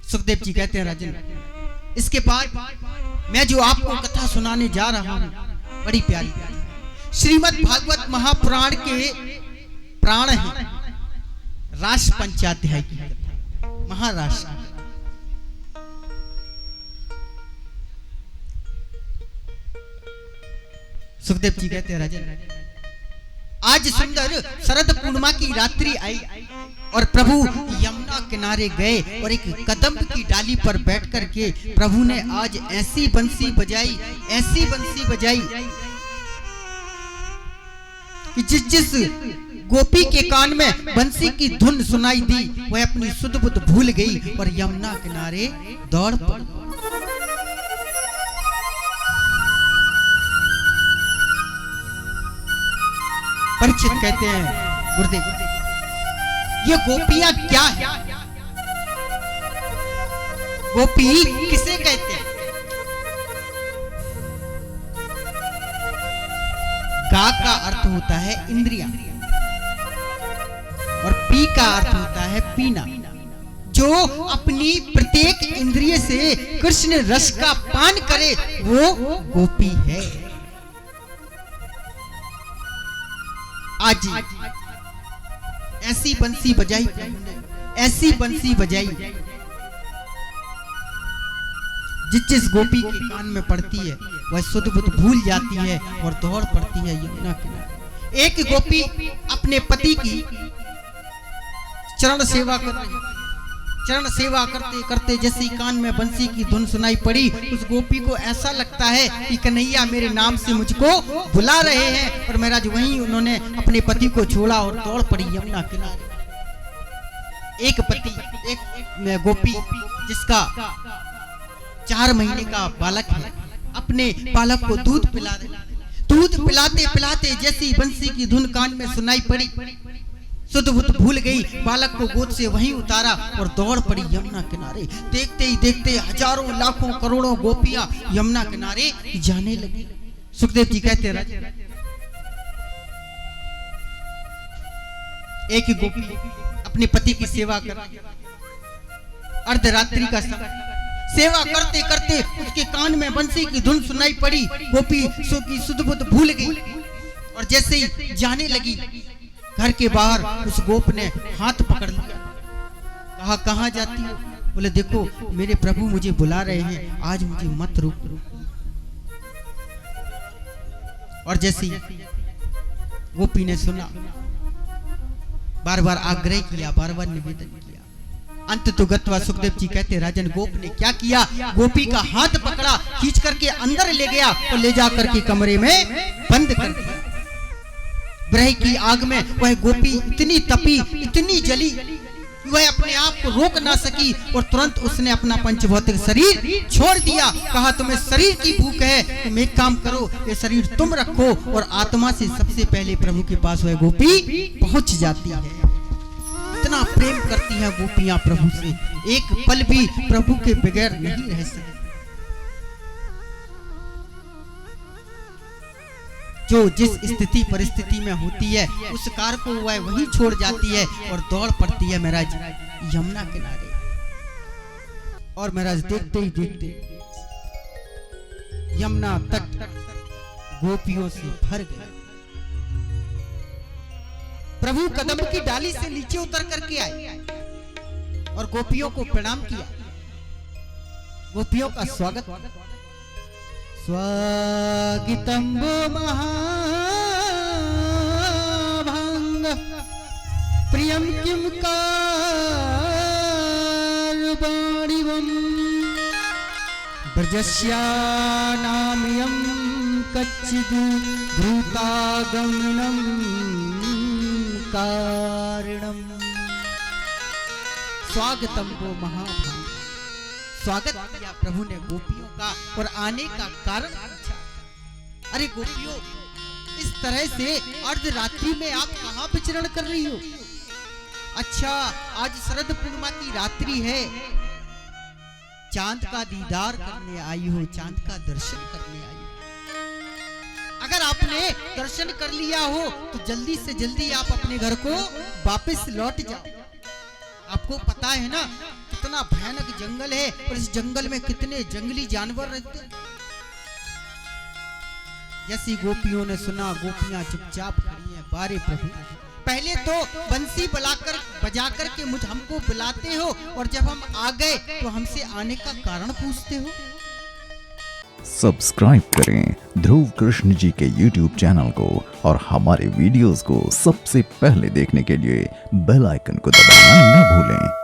सुखदेव जी कहते हैं राजन, इसके बाद मैं जो आपको कथा सुनाने जा रहा हूं बड़ी प्यारी श्रीमद् भागवत महापुराण के प्राण है रास पंचाध्याय की कथा, महारास। सुखदेव जी कहते हैं राजन, आज सुंदर शरद पूर्णिमा की रात्रि आई और प्रभु यमुना किनारे गए और एक कदम की डाली पर बैठ करके प्रभु ने आज ऐसी बंसी बजाई, ऐसी बंसी बजाई कि जिस गोपी के कान में बंसी की धुन सुनाई दी वह अपनी सुध बुध भूल गई और यमुना किनारे दौड़ पड़ी। परीक्षित कहते हैं गुरुदेव, ये गोपियां क्या है? गोपी किसे कहते हैं? गा का अर्थ होता है इंद्रिया और पी का अर्थ होता है पीना। जो अपनी प्रत्येक इंद्रिय से कृष्ण रस का पान करे वो गोपी है। आज ऐसी बंसी बजाई, ऐसी बंसी बजाई जिस गोपी के कान में पड़ती है वह सुध बुध भूल जाती है और दौड़ पड़ती है यमुना किनारे। एक गोपी अपने पति की चरण सेवा कर रही है, चरण सेवा करते करते जैसे कान में बंसी की धुन सुनाई पड़ी, उस गोपी को ऐसा लगता है कि कन्हैया मेरे नाम से मुझको बुला रहे हैं। और महाराज वहीं उन्होंने अपने पति को छोड़ा और दौड़ पड़ी यमुना किनारे। एक पति, एक गोपी जिसका 4 महीने का बालक है, अपने बालक को दूध पिला रहे। दूध पिलाते पिलाते जैसी बंसी की धुन कान में सुनाई पड़ी, सुध बुध भूल गई, बालक को गोद से वहीं उतारा और दौड़ पड़ी यमुना किनारे। देखते ही देखते हजारों लाखों करोड़ों गोपियां यमुना किनारे जाने लगी। सुखदेव जी कहते हैं एक गोपी अपने पति की सेवा कर, अर्धरात्रि का समय सेवा करते करते उसके कान में बंसी की धुन सुनाई पड़ी। गोपी सो की सुध बुध भूल गई और जैसे ही जाने लगी, घर के बाहर उस गोप ने हाथ पकड़ लिया, कहा कहां जाती हो? बोले देखो मेरे प्रभु मुझे बुला रहे हैं, आज मुझे मत रोक। और जैसे गोपी ने सुना, बार बार आग्रह किया, बार बार निवेदन किया, अंत तो गत्वा सुखदेव जी कहते राजन गोप ने क्या किया, गोपी का हाथ पकड़ा, खींच करके अंदर ले गया और ले जा करके कमरे में बंद कर दिया। ब्रह्म की आग में वह गोपी इतनी तपी, इतनी जली, वह अपने आप को रोक ना सकी और तुरंत उसने अपना पंचभौतिक शरीर छोड़ दिया। कहा तुम्हें शरीर की भूख है, तुम एक काम करो, ये शरीर तुम रखो। और आत्मा से सबसे पहले प्रभु के पास वह गोपी पहुंच जाती है। इतना प्रेम करती हैं गोपियां प्रभु से, एक पल भी प्रभु के बगैर नहीं रह सकती। जो जिस स्थिति परिस्थिति में होती है उस कार को वह वहीं छोड़ जाती है और दौड़ पड़ती है महाराज यमुना किनारे। और महाराज देखते ही देखते यमुना तट गोपियों से भर गया। प्रभु कदम की डाली से नीचे उतर करके आए और गोपियों को प्रणाम किया, गोपियों का स्वागत। स्वागतम वो महाभांग प्रियम किम कारवाणिवम ब्रजस्यानामयं कच्चिद् भूतागमनं कारणम। स्वागतम वो महाभांग, स्वागत किया प्रभु ने गोपियों का और आने का कारण पूछा। अरे गोपियों, इस तरह से अर्धरात्रि में आप कहां विचरण कर रही हो? अच्छा, आज शरद पूर्णिमा की रात्रि है, चांद का दीदार करने आई हो, चांद का दर्शन करने आई हो। अगर आपने दर्शन कर लिया हो तो जल्दी से जल्दी आप अपने घर को वापस लौट जाओ। आपको पता है ना, कितना भयानक जंगल है और इस जंगल में कितने जंगली जानवर रहते हैं। जैसी गोपियों ने सुना, गोपियां चुपचाप खड़ी हैं। बारे प्रभु, पहले तो बंसी बजाकर के मुझ हमको बुलाते हो और जब हम आ गए तो हमसे आने का कारण पूछते हो। सब्सक्राइब करें ध्रुव कृष्ण जी के YouTube चैनल को और हमारे वीडियोस को सबसे पहले देखने के लिए बेल आइकन को दबाना न भूलें।